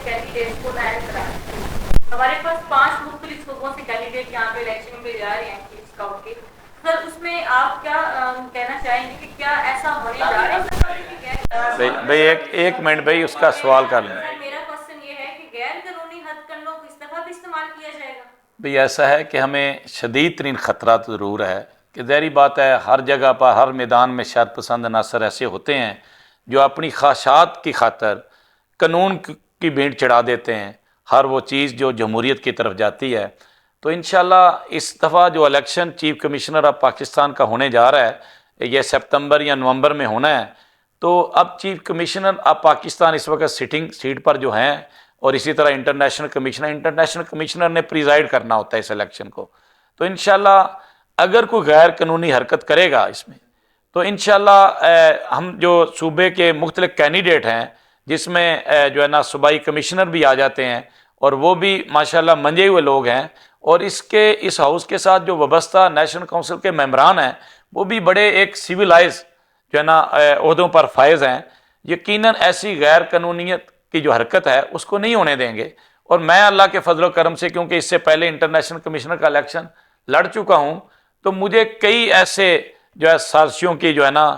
Candidate کو Nile کرانا. ہمارے پاس 5 مختلف صوبوں سے کینڈیڈیٹ یہاں پہ الیکشن میں جا رہے ہیں چیف اسکاؤٹ کے. سر اس میں آپ کیا کہنا چاہیں گے کہ کیا ایسا ہونے جا رہا ہے؟ بھائی ایک منٹ بھائی اس کا سوال کر لیں. میرا کوشچن یہ ہے کہ غیر قانونی ہتھ کنڈوں کو اس دفعہ بھی استعمال کیا جائے گا؟ بھئی ایسا ہے کہ ہمیں شدید ترین خطرات ضرور ہے کہ ظاہری بات ہے ہر جگہ پر ہر میدان میں شر پسند عناصر ایسے ہوتے ہیں جو اپنی خواہشات کی خاطر قانون کی بھینٹ چڑھا دیتے ہیں ہر وہ چیز جو جمہوریت کی طرف جاتی ہے. تو انشاءاللہ اس دفعہ جو election chief commissioner of Pakistan کا ہونے جا رہا ہے یہ سپتمبر یا نومبر میں ہونا ہے. تو اب چیف کمشنر آف پاکستان اس وقت سٹنگ سیٹ پر جو ہیں اور اسی طرح انٹرنیشنل کمشنر نے پریزائڈ کرنا ہوتا ہے اس الیکشن کو. تو انشاءاللہ اگر کوئی غیر قانونی حرکت کرے گا اس میں تو انشاءاللہ ہم جو صوبے کے مختلف کینڈیڈیٹ ہیں جس میں جو ہے نا صوبائی کمشنر بھی آ جاتے ہیں اور وہ بھی ماشاءاللہ منجے ہوئے لوگ ہیں اور اس ہاؤس کے ساتھ جو وابستہ نیشنل کونسل کے ممبران ہیں وہ بھی بڑے ایک سیویلائز جو ہے نا عہدوں پر فائز ہیں. یقیناً ایسی غیر قانونیت کی جو حرکت ہے اس کو نہیں ہونے دیں گے. اور میں اللہ کے فضل و کرم سے کیونکہ اس سے پہلے انٹرنیشنل کمشنر کا الیکشن لڑ چکا ہوں تو مجھے کئی ایسے جو ہے سازشوں کی جو ہے نا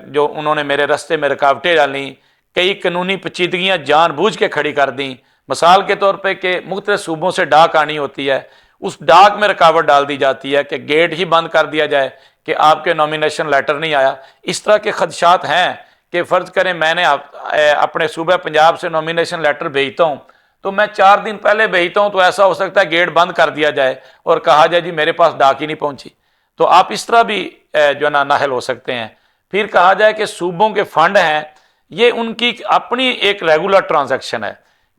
جو انہوں نے میرے راستے میں رکاوٹیں ڈالیں کئی قانونی پیچیدگیاں جان بوجھ کے کھڑی کر دیں. مثال کے طور پہ کہ مختلف صوبوں سے ڈاک آنی ہوتی ہے اس ڈاک میں رکاوٹ ڈال دی جاتی ہے کہ گیٹ ہی بند کر دیا جائے کہ آپ کے نامینیشن لیٹر نہیں آیا. اس طرح کے خدشات ہیں کہ فرض کریں میں نے اپنے صوبہ پنجاب سے نامینیشن لیٹر بھیجتا ہوں تو میں 4 دن پہلے بھیجتا ہوں تو ایسا ہو سکتا ہے گیٹ بند کر دیا جائے اور کہا جائے جی میرے پاس ڈاک ہی نہیں پہنچی. تو آپ اس طرح بھی جو ہے نا نااہل ہو سکتے ہیں. پھر کہا جائے کہ صوبوں کے فنڈ ہیں یہ ان کی اپنی ایک ریگولر ٹرانزیکشن ہے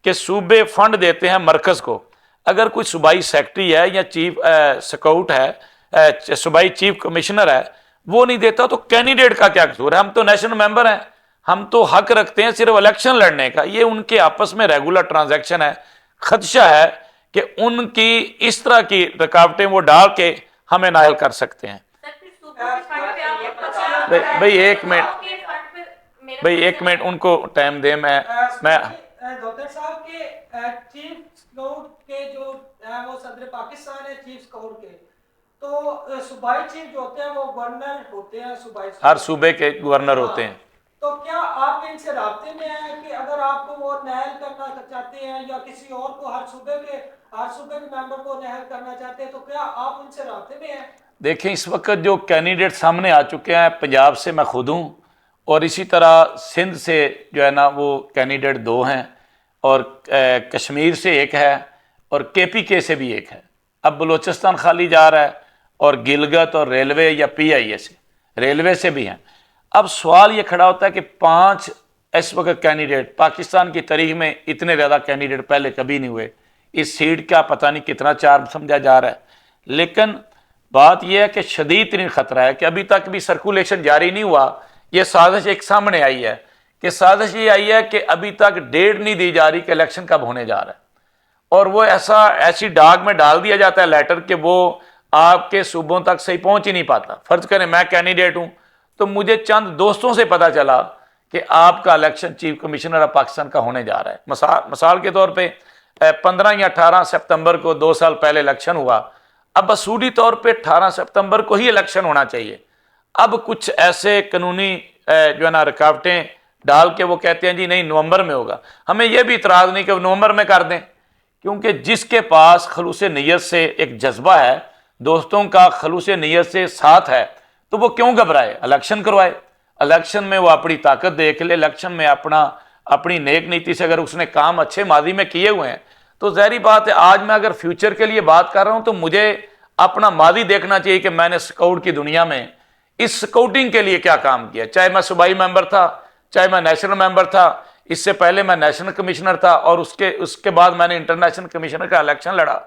کہ صوبے فنڈ دیتے ہیں مرکز کو. اگر کوئی صوبائی سیکٹری ہے یا چیف سکاؤٹ ہے صوبائی چیف کمشنر ہے وہ نہیں دیتا تو کینڈیڈیٹ کا کیا قصور ہے؟ ہم تو نیشنل ممبر ہیں ہم تو حق رکھتے ہیں صرف الیکشن لڑنے کا. یہ ان کے آپس میں ریگولر ٹرانزیکشن ہے. خدشہ ہے کہ ان کی اس طرح کی رکاوٹیں وہ ڈال کے ہمیں نااہل کر سکتے ہیں. بھئی ایک منٹ ان کو ٹائم دے. میں ڈاکٹر صاحب کے چیف سکاؤٹ کے جو وہ صدر پاکستان ہے چیف سکاؤٹ کے تو صوبائی چیف جو ہوتے ہیں وہ گورنر ہوتے ہیں صوبائی ہر صوبے کے گورنر ہوتے ہیں. تو کیا آپ ان سے رابطے میں ہیں کہ اگر آپ کو وہ نائل کرنا چاہتے ہیں یا کسی اور کو ہر صوبے کے ممبر کو نائل کرنا چاہتے ہیں تو کیا آپ ان سے رابطے میں ہیں؟ دیکھیں اس وقت جو کینڈیڈیٹ سامنے آ چکے ہیں پنجاب سے میں خود ہوں اور اسی طرح سندھ سے جو ہے نا وہ کینڈیڈیٹ 2 ہیں اور کشمیر سے 1 ہے اور KPK سے بھی 1 ہے. اب بلوچستان خالی جا رہا ہے اور گلگت اور ریلوے یا PIA سے ریلوے سے بھی ہیں. اب سوال یہ کھڑا ہوتا ہے کہ 5 اس وقت کینڈیڈیٹ پاکستان کی تاریخ میں اتنے زیادہ کینڈیڈیٹ پہلے کبھی نہیں ہوئے. اس سیٹ کا پتہ نہیں کتنا چارج سمجھا جا رہا ہے لیکن بات یہ ہے کہ شدید ترین خطرہ ہے کہ ابھی تک بھی سرکولیشن جاری نہیں ہوا. یہ سازش ایک سامنے آئی ہے کہ سازش یہ آئی ہے کہ ابھی تک ڈیٹ نہیں دی جا رہی کہ الیکشن کب ہونے جا رہا ہے اور وہ ایسی ڈاک میں ڈال دیا جاتا ہے لیٹر کہ وہ آپ کے صوبوں تک صحیح پہنچ ہی نہیں پاتا. فرض کریں میں کینڈیڈیٹ ہوں تو مجھے چند دوستوں سے پتا چلا کہ آپ کا election chief commissioner of Pakistan کا ہونے جا رہا ہے. مثال کے طور پہ 15 یا 18 سپتمبر کو 2 سال پہلے الیکشن ہوا. اب اصولی طور پہ 18 سپتمبر کو ہی الیکشن ہونا چاہیے. اب کچھ ایسے قانونی جو ہے نا رکاوٹیں ڈال کے وہ کہتے ہیں جی نہیں نومبر میں ہوگا. ہمیں یہ بھی اعتراض نہیں کہ نومبر میں کر دیں کیونکہ جس کے پاس خلوص نیت سے ایک جذبہ ہے دوستوں کا خلوص نیت سے ساتھ ہے تو وہ کیوں گھبرائے؟ الیکشن کروائے. الیکشن میں وہ اپنی طاقت دیکھ لے. الیکشن میں اپنی نیک نیتی سے اگر اس نے کام اچھے ماضی میں کیے ہوئے ہیں تو ظاہری بات ہے آج میں اگر فیوچر کے لیے بات کر رہا ہوں تو مجھے اپنا ماضی دیکھنا چاہیے کہ میں نے سکاؤٹ کی دنیا میں اس سکاؤٹنگ کے لیے کیا کام کیا. چاہے میں صوبائی ممبر تھا چاہے میں نیشنل ممبر تھا اس سے پہلے میں نیشنل کمشنر تھا اور اس کے بعد میں نے انٹرنیشنل کمشنر کا الیکشن لڑا.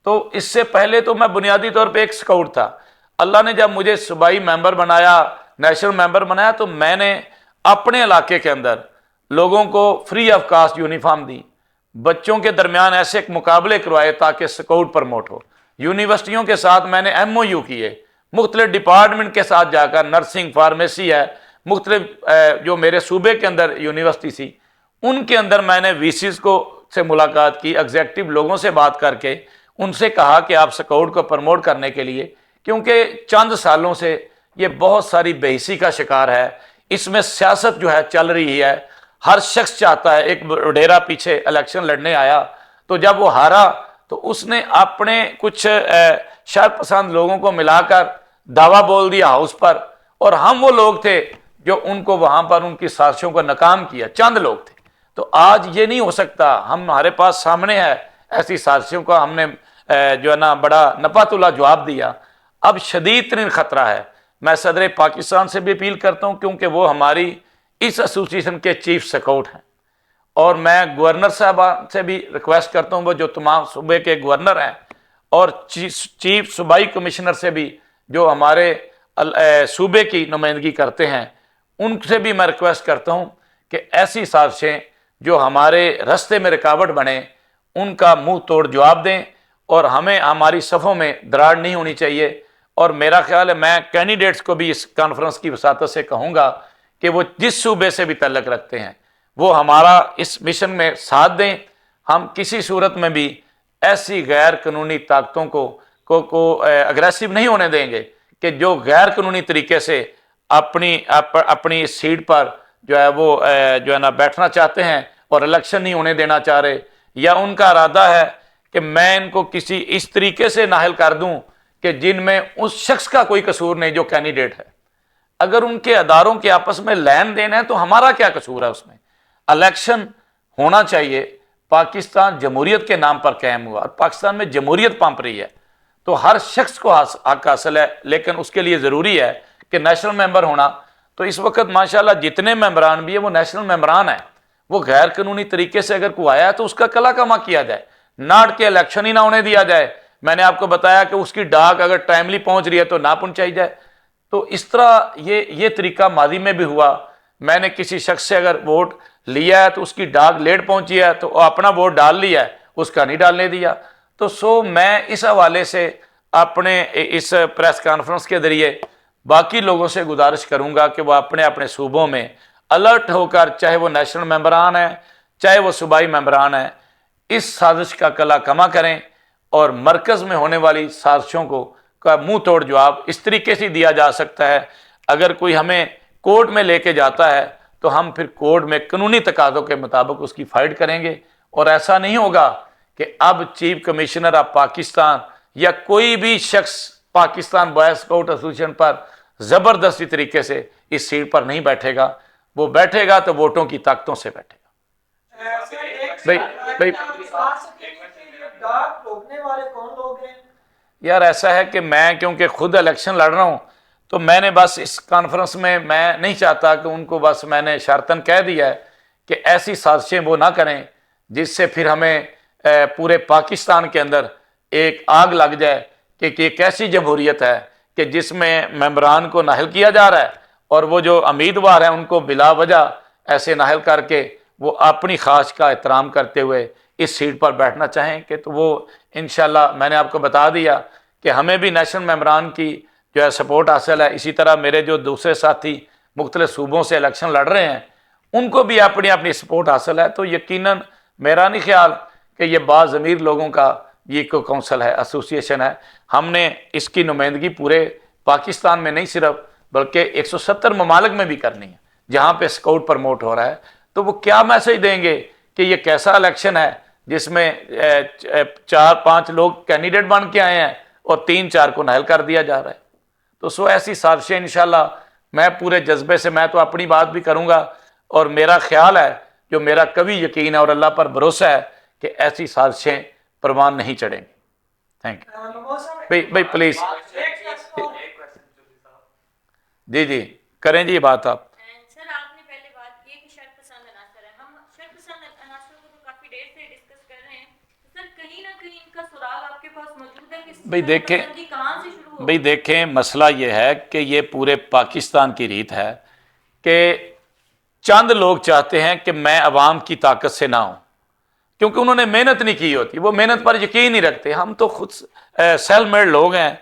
تو اس سے پہلے تو میں بنیادی طور پہ ایک سکاؤٹ تھا. اللہ نے جب مجھے صوبائی ممبر بنایا نیشنل ممبر بنایا تو میں نے اپنے علاقے کے اندر لوگوں کو فری آف کاسٹ یونیفارم دی. بچوں کے درمیان ایسے مقابلے کروائے تاکہ سکاؤٹ پروموٹ ہو. یونیورسٹیوں کے ساتھ میں نے MOU کیے مختلف ڈپارٹمنٹ کے ساتھ جا کر. نرسنگ فارمیسی ہے مختلف جو میرے صوبے کے اندر یونیورسٹی تھی ان کے اندر میں نے ویسیز کو سے ملاقات کی، ایگزیکٹو لوگوں سے بات کر کے ان سے کہا کہ آپ سکاؤٹ کو پروموٹ کرنے کے لیے، کیونکہ چند سالوں سے یہ بہت ساری بے حسی کا شکار ہے، اس میں سیاست جو ہے چل رہی ہے، ہر شخص چاہتا ہے، ایک وڈیرا پیچھے الیکشن لڑنے آیا تو جب وہ ہارا تو اس نے اپنے کچھ شر پسند لوگوں کو ملا کر دعویٰ بول دیا ہاؤس پر، اور ہم وہ لوگ تھے جو ان کو وہاں پر ان کی سازشوں کو ناکام کیا، چند لوگ تھے۔ تو آج یہ نہیں ہو سکتا، ہمارے پاس سامنے ہے ایسی سازشوں کا، ہم نے جو ہے نا بڑا نپاتلا جواب دیا۔ اب شدید ترین خطرہ ہے، میں صدر پاکستان سے بھی اپیل کرتا ہوں کیونکہ وہ ہماری اس ایسوسیشن کے چیف سکاؤٹ ہیں، اور میں گورنر صاحبان سے بھی ریکویسٹ کرتا ہوں، وہ جو تمام صوبے کے گورنر ہیں، اور چیف صوبائی کمشنر سے بھی جو ہمارے صوبے کی نمائندگی کرتے ہیں، ان سے بھی میں ریکویسٹ کرتا ہوں کہ ایسی سازشیں جو ہمارے رستے میں رکاوٹ بنے ان کا منہ توڑ جواب دیں، اور ہمیں ہماری صفوں میں دراڑ نہیں ہونی چاہیے۔ اور میرا خیال ہے میں کینڈیڈیٹس کو بھی اس کانفرنس کی وساطت سے کہوں گا کہ وہ جس صوبے سے بھی تعلق رکھتے ہیں وہ ہمارا اس مشن میں ساتھ دیں۔ ہم کسی صورت میں بھی ایسی غیر قانونی طاقتوں کو اگریسو نہیں ہونے دیں گے کہ جو غیر قانونی طریقے سے اپنی سیٹ پر جو ہے وہ جو ہے نا بیٹھنا چاہتے ہیں اور الیکشن نہیں ہونے دینا چاہ رہے، یا ان کا ارادہ ہے کہ میں ان کو کسی اس طریقے سے نااہل کر دوں کہ جن میں اس شخص کا کوئی قصور نہیں جو کینڈیڈیٹ ہے۔ اگر ان کے اداروں کے آپس میں لین دین ہے تو ہمارا کیا قصور ہے اس میں؟ الیکشن ہونا چاہیے، پاکستان جمہوریت کے نام پر قائم ہوا، اور پاکستان میں جمہوریت پنپ رہی ہے تو ہر شخص کو حق حاصل ہے، لیکن اس کے لیے ضروری ہے کہ نیشنل ممبر ہونا۔ تو اس وقت ماشاءاللہ جتنے ممبران بھی ہیں وہ نیشنل ممبران ہیں، وہ غیر قانونی طریقے سے اگر کوئی آیا ہے تو اس کا کلا کما کیا جائے، ناٹ کے الیکشن ہی نہ ہونے دیا جائے۔ میں نے آپ کو بتایا کہ اس کی ڈاک اگر ٹائملی پہنچ رہی ہے تو نہ پہنچائی جائے۔ تو اس طرح یہ طریقہ ماضی میں بھی ہوا، میں نے کسی شخص سے اگر ووٹ لیا ہے تو اس کی ڈاک لیٹ پہنچی ہے تو اپنا ووٹ ڈال لیا ہے، اس کا نہیں ڈالنے دیا۔ تو میں اس حوالے سے اپنے اس پریس کانفرنس کے ذریعے باقی لوگوں سے گزارش کروں گا کہ وہ اپنے صوبوں میں الرٹ ہو کر، چاہے وہ نیشنل ممبران ہیں چاہے وہ صوبائی ممبران ہیں، اس سازش کا کلا کما کریں، اور مرکز میں ہونے والی سازشوں کا منہ توڑ جواب اس طریقے سے دیا جا سکتا ہے۔ اگر کوئی ہمیں کورٹ میں لے کے جاتا ہے تو ہم پھر کورٹ میں قانونی تقاضوں کے مطابق اس کی فائٹ کریں گے، اور ایسا نہیں ہوگا کہ اب چیف کمشنر آف پاکستان یا کوئی بھی شخص پاکستان بوائے اسکاؤٹ ایسوسیشن پر زبردستی طریقے سے اس سیٹ پر نہیں بیٹھے گا، وہ بیٹھے گا تو ووٹوں کی طاقتوں سے بیٹھے گا۔ بھائی یار ایسا ہے کہ میں کیونکہ خود الیکشن لڑ رہا ہوں تو میں نے بس اس کانفرنس میں نہیں چاہتا کہ ان کو بس میں نے شرطن کہہ دیا ہے کہ ایسی سازشیں وہ نہ کریں جس سے پھر ہمیں پورے پاکستان کے اندر ایک آگ لگ جائے کہ ایک ایسی جمہوریت ہے کہ جس میں ممبران کو نااہل کیا جا رہا ہے، اور وہ جو امیدوار ہیں ان کو بلا وجہ ایسے نااہل کر کے وہ اپنی خواہش کا احترام کرتے ہوئے اس سیٹ پر بیٹھنا چاہیں کہ تو وہ انشاءاللہ میں نے آپ کو بتا دیا کہ ہمیں بھی نیشنل ممبران کی جو ہے سپورٹ حاصل ہے، اسی طرح میرے جو دوسرے ساتھی مختلف صوبوں سے الیکشن لڑ رہے ہیں ان کو بھی اپنی سپورٹ حاصل ہے۔ تو یقیناً میرا نہیں خیال کہ یہ بعض ضمیر لوگوں کا یہ کوئی کونسل ہے، ایسوسیشن ہے۔ ہم نے اس کی نمائندگی پورے پاکستان میں نہیں صرف بلکہ 170 ممالک میں بھی کرنی ہے جہاں پہ اسکاؤٹ پروموٹ ہو رہا ہے۔ تو وہ کیا میسج دیں گے کہ یہ کیسا الیکشن ہے جس میں 4-5 لوگ کینڈیڈیٹ بن کے آئے ہیں اور 3-4 کو نااہل کر دیا جا رہا ہے۔ تو ایسی سازشیں انشاءاللہ میں پورے جذبے سے میں تو اپنی بات بھی کروں گا، اور میرا خیال ہے جو میرا قوی یقین ہے اور اللہ پر بھروسہ ہے کہ ایسی سازشیں پروان نہیں چڑھیں گی۔ Thank you. بھائی پلیز جی کریں جی بات آپ۔ سر آپ نے پہلے بات کی کہ شرط پسند عناصر ہے، ہم شرط پسند عناصروں کو تو کافی دیر سے ڈسکس کر رہے ہیں، سر کہیں نہ کہیں ان کا سراغ آپ کے پاس موجود ہے کہ بھائی دیکھیں کہاں سے شروع ہو؟ بھائی دیکھیں مسئلہ یہ ہے کہ یہ پورے پاکستان کی ریت ہے کہ چند لوگ چاہتے ہیں کہ میں عوام کی طاقت سے نہ ہوں، کیونکہ انہوں نے محنت نہیں کی ہوتی، وہ محنت پر یقین نہیں رکھتے۔ ہم تو خود سیلف میڈ لوگ ہیں۔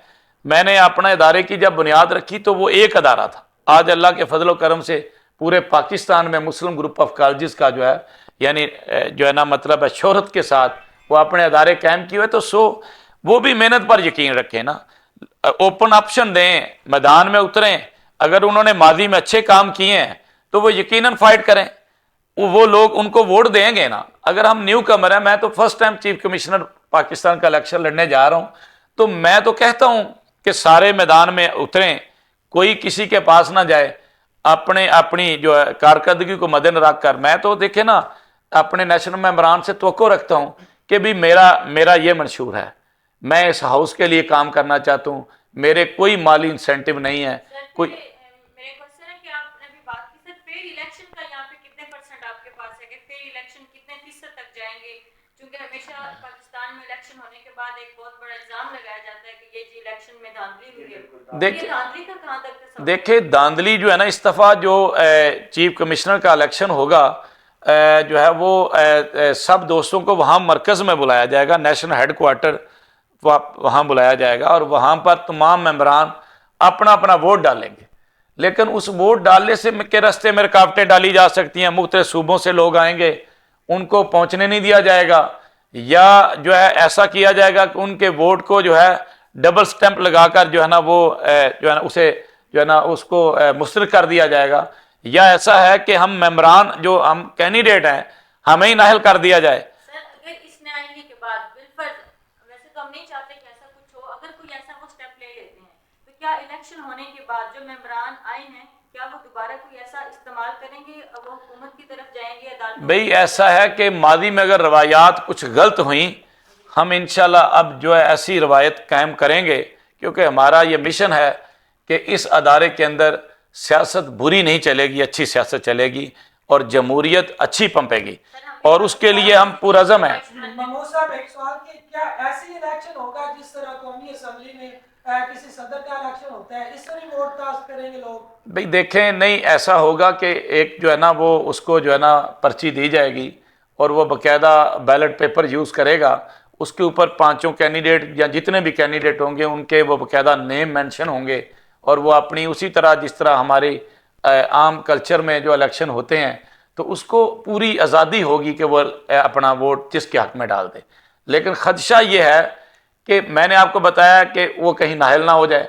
میں نے اپنے ادارے کی جب بنیاد رکھی تو وہ ایک ادارہ تھا، آج اللہ کے فضل و کرم سے پورے پاکستان میں مسلم گروپ آف کالجز کا جو ہے یعنی جو ہے نا مطلب ہے شہرت کے ساتھ وہ اپنے ادارے قائم کیے ہوئے، تو وہ بھی محنت پر یقین رکھیں نا، اوپن آپشن دیں، میدان میں اتریں، اگر انہوں نے ماضی میں اچھے کام کیے ہیں تو وہ یقیناً فائٹ کریں، وہ لوگ ان کو ووٹ دیں گے نا۔ اگر ہم نیو کمر ہیں، میں تو first time chief commissioner Pakistan کا الیکشن لڑنے جا رہا ہوں، تو میں تو کہتا ہوں کہ سارے میدان میں اتریں، کوئی کسی کے پاس نہ جائے، اپنی جو ہے کارکردگی کو مد نظر رکھ کر۔ میں تو دیکھیں نا اپنے نیشنل ممبران سے توقع رکھتا ہوں کہ بھی میرا یہ منشور ہے، میں اس ہاؤس کے لیے کام کرنا چاہتا ہوں، میرے کوئی مالی انسینٹیو نہیں ہے کوئی۔ میرے کوشچن ہے کہ آپ نے ابھی بات کی سر فیئر الیکشن کا، یہاں پہ کتنے پرسنٹ آپ کے پاس ہے کہ فیئر الیکشن کتنے فیصد تک جائیں گے؟ کیونکہ ہمیشہ پاکستان میں الیکشن ہونے کے بعد ایک بہت بڑا الزام لگایا جاتا ہے کہ یہ جی الیکشن میں دھاندلی ہوئی ہے، یہ دھاندلی کا کہاں تک تصور؟ دیکھیں دھاندلی جو ہے نا، اس دفعہ جو چیف کمشنر کا الیکشن ہوگا جو ہے وہ سب دوستوں کو وہاں مرکز میں بلایا جائے گا، نیشنل ہیڈ کوارٹر وہاں بلایا جائے گا، اور وہاں پر تمام ممبران اپنا اپنا ووٹ ڈالیں گے۔ لیکن اس ووٹ ڈالنے سے کے راستے میں رکاوٹیں ڈالی جا سکتی ہیں، مختلف صوبوں سے لوگ آئیں گے، ان کو پہنچنے نہیں دیا جائے گا، یا جو ہے ایسا کیا جائے گا کہ ان کے ووٹ کو جو ہے ڈبل سٹیمپ لگا کر جو ہے نا وہ جو ہے نا اسے جو ہے نا اس کو مسترد کر دیا جائے گا، یا ایسا ہے کہ ہم ممبران جو ہم کینڈیڈیٹ ہیں ہمیں ہی نااہل کر دیا جائے۔ سر اگر اس نااہلی کے بعد بالفرض، ویسے تو ہم نہیں چاہتے کہ ایسا کچھ ہو، اگر کوئی ایسا وہ اسٹیپ لے لیتے ہیں تو کیا الیکشن ہونے کے بعد جو ممبران آئے ہیں کیا وہ دوبارہ کوئی ایسا استعمال کریں گے، وہ حکومت کی طرف جائیں گے عدالتوں؟ بھئی ایسا ہے کہ ماضی میں اگر روایات کچھ غلط ہوئیں، ہم انشاءاللہ اب جو ہے ایسی روایت قائم کریں گے، کیونکہ ہمارا یہ مشن ہے کہ اس ادارے کے اندر سیاست بری نہیں چلے گی، اچھی سیاست چلے گی اور جمہوریت اچھی پنپے گی، اور اس کے لیے ہم پرعزم ہیں۔ محمود صاحب ایک سوال کہ کیا ایسی الیکشن ہوگا جس طرح قومی اسمبلی میں کسی صدر کا الیکشن ہوتا ہے، اس طرح ووٹ کاسٹ کریں گے لوگ؟ بھئی دیکھیں نہیں، ایسا ہوگا کہ ایک جو ہے نا وہ اس کو جو ہے نا پرچی دی جائے گی اور وہ باقاعدہ بیلٹ پیپر یوز کرے گا، اس کے اوپر پانچوں کینڈیڈیٹ یا جتنے بھی کینڈیڈیٹ ہوں گے ان کے وہ باقاعدہ نیم مینشن ہوں گے، اور وہ اپنی اسی طرح جس طرح ہماری عام کلچر میں جو الیکشن ہوتے ہیں تو اس کو پوری آزادی ہوگی کہ وہ اپنا ووٹ جس کے حق میں ڈال دے۔ لیکن خدشہ یہ ہے کہ میں نے آپ کو بتایا کہ وہ کہیں نااہل نہ ہو جائے،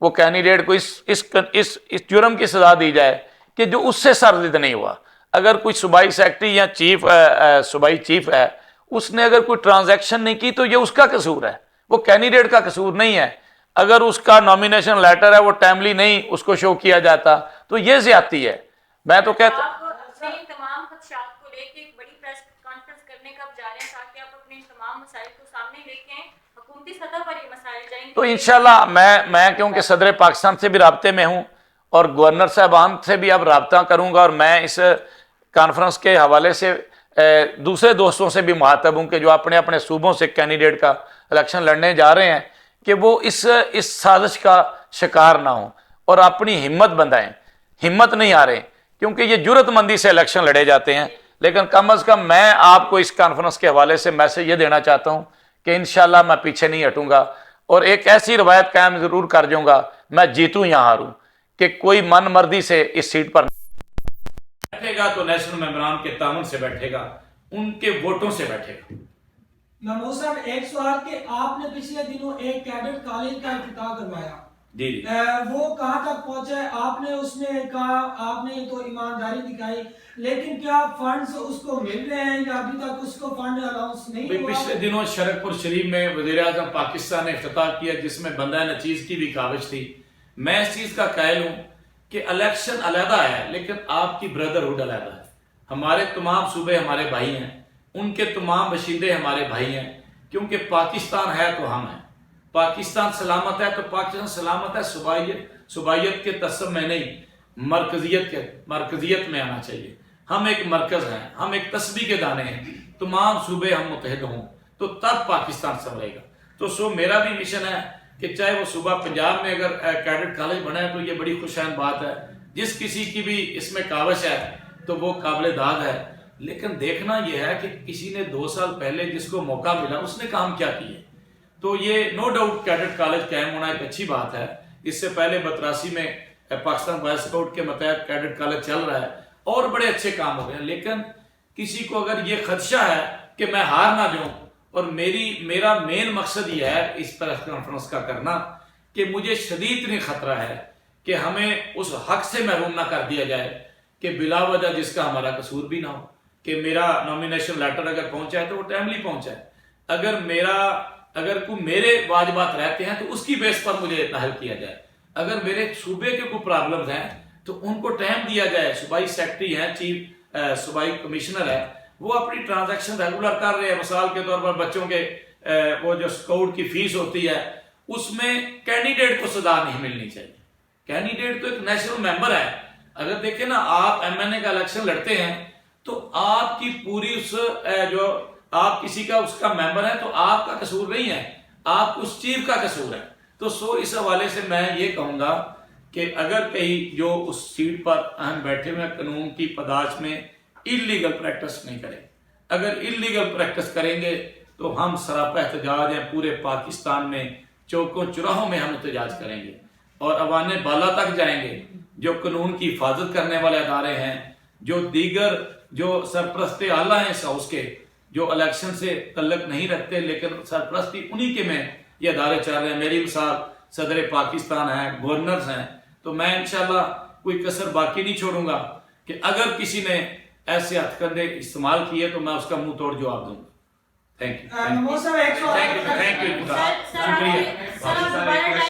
وہ کینڈیڈیٹ کو اس جرم کی سزا دی جائے کہ جو اس سے سرزد نہیں ہوا۔ اگر کوئی صوبائی سیکرٹری یا صوبائی چیف ہے، اس نے اگر کوئی ٹرانزیکشن نہیں کی تو یہ اس کا قصور ہے، وہ کینڈیڈیٹ کا قصور نہیں ہے۔ اگر اس کا نامینیشن لیٹر ہے وہ ٹائملی نہیں اس کو شو کیا جاتا تو یہ زیادتی ہے۔ میں تو کہتا آپ اپنے تمام خدشات کو لے کے ایک بڑی پریس کانفرنس کرنے کب جا رہے ہیں تاکہ آپ اپنے تمام مسائل کو سامنے لے کے آئیں؟ حکومتی سطح پر یہ مسائل جائیں گے تو انشاءاللہ میں کیونکہ صدر پاکستان سے بھی رابطے میں ہوں اور گورنر صاحبان سے بھی اب رابطہ کروں گا، اور میں اس کانفرنس کے حوالے سے دوسرے دوستوں سے بھی مخاطب ہوں کہ جو اپنے اپنے صوبوں سے کینڈیڈیٹ کا الیکشن لڑنے جا رہے ہیں کہ وہ اس سازش کا شکار نہ ہوں اور اپنی ہمت بندھائیں۔ ہمت نہیں آ رہے کیونکہ یہ جرات مندی سے الیکشن لڑے جاتے ہیں، لیکن کم از کم میں آپ کو اس کانفرنس کے حوالے سے میسج یہ دینا چاہتا ہوں کہ انشاءاللہ میں پیچھے نہیں ہٹوں گا، اور ایک ایسی روایت قائم ضرور کر جاؤں گا، میں جیتوں یا ہاروں، کہ کوئی من مردی سے اس سیٹ پر بیٹھے گا تو نیشنل ممبران کے تعاون سے بیٹھے گا، ان کے ووٹوں سے بیٹھے گا۔ محمود صاحب ایک سوال کہ آپ نے پچھلے دنوں ایک کیڈٹ کالج کا افتتاح کروایا، جی وہ کہاں تک پہنچا ہے؟ آپ نے اس میں کہا آپ نے تو ایمانداری دکھائی، لیکن کیا فنڈز اس کو مل رہے ہیں یا ابھی تک اس کو فنڈ الاؤنس نہیں ہوا؟ پچھلے دنوں شرک پور شریف میں وزیر اعظم پاکستان نے افتتاح کیا جس میں بندہ نچیز کی بھی کاوش تھی۔ میں اس چیز کا قائل ہوں کہ الیکشن علیحدہ ہے لیکن آپ کی بردرہڈ علیحدہ ہے۔ ہمارے تمام صوبے ہمارے بھائی ہیں، ان کے تمام باشندے ہمارے بھائی ہیں، کیونکہ پاکستان ہے تو ہم ہیں۔ پاکستان سلامت ہے تو پاکستان سلامت ہے، صوبائیت کے تصب میں نہیں، مرکزیت میں آنا چاہیے۔ ہم ایک مرکز ہیں، ہم ایک تسبیح کے دانے ہیں، تمام صوبے ہم متحد ہوں تو تب پاکستان سنبھلے گا۔ تو میرا بھی مشن ہے کہ چاہے وہ صوبہ پنجاب میں اگر کیڈٹ کالج بنا ہے تو یہ بڑی خوشائن بات ہے، جس کسی کی بھی اس میں کاوش ہے تو وہ قابل داد ہے، لیکن دیکھنا یہ ہے کہ کسی نے 2 سال پہلے جس کو موقع ملا اس نے کام کیا کیے۔ تو یہ نو ڈاؤٹ کیڈٹ کالج قائم ہونا ایک اچھی بات ہے۔ اس سے پہلے 82 میں پاکستان بوائے اسکاؤٹ کے متحد کیڈٹ کالج چل رہا ہے اور بڑے اچھے کام ہو گئے ہیں، لیکن کسی کو اگر یہ خدشہ ہے کہ میں ہار نہ جاؤں، اور میرا مین مقصد یہ ہے اس پریس کانفرنس کا کرنا کہ مجھے شدید ترین خطرہ ہے کہ ہمیں اس حق سے محروم نہ کر دیا جائے کہ بلا وجہ جس کا ہمارا قصور بھی نہ ہو، کہ میرا نامینیشن لیٹر اگر پہنچا ہے تو وہ ٹائملی پہنچا ہے، اگر کوئی میرے واجبات رہتے ہیں تو اس کی بیس پر مجھے نااہل کیا جائے، اگر میرے صوبے کے کوئی پرابلمز ہیں تو ان کو ٹائم دیا جائے۔ صوبائی سیکٹری ہیں، چیف صوبائی کمشنر ہے، وہ اپنی ٹرانزیکشن ریگولر کر رہے ہیں۔ مثال کے طور پر بچوں کے وہ جو اسکاؤٹ کی فیس ہوتی ہے اس میں کینڈیڈیٹ کو سزا نہیں ملنی چاہیے۔ کینڈیڈیٹ تو ایک نیشنل ممبر ہے، اگر دیکھیں نا آپ ایم این اے کا الیکشن لڑتے ہیں تو آپ کی پوری جو آپ کسی کا اس کا ممبر ہے تو آپ کا قصور نہیں ہے، آپ اس چیف کا قصور ہے۔ تو اس حوالے سے میں یہ کہوں گا کہ اگر کہیں جو اس سیٹ پر ہم بیٹھے ہوئے قانون کی پاداش میں اللیگل پریکٹس نہیں کریں، اگر اللیگل پریکٹس کریں گے تو ہم سراپا احتجاج ہیں پورے پاکستان میں، چوکوں چراہوں میں ہم احتجاج کریں گے اور ایوان بالا تک جائیں گے۔ جو قانون کی حفاظت کرنے والے ادارے ہیں، جو دیگر جو سرپرست اعلیٰ ہیں اس ہاؤس کے، جو الیکشن سے تعلق نہیں رکھتے لیکن سرپرستی انہی کے میں یہ ادارے چل رہے ہیں، میری مثال صدر پاکستان ہیں، گورنرز ہیں، تو میں انشاءاللہ کوئی کسر باقی نہیں چھوڑوں گا کہ اگر کسی نے ایسے ہتھ کنڈے استعمال کیے تو میں اس کا منہ توڑ جواب دوں گا۔ تھینک یو، نمو صاحب ایک سوال تھینک یو، سر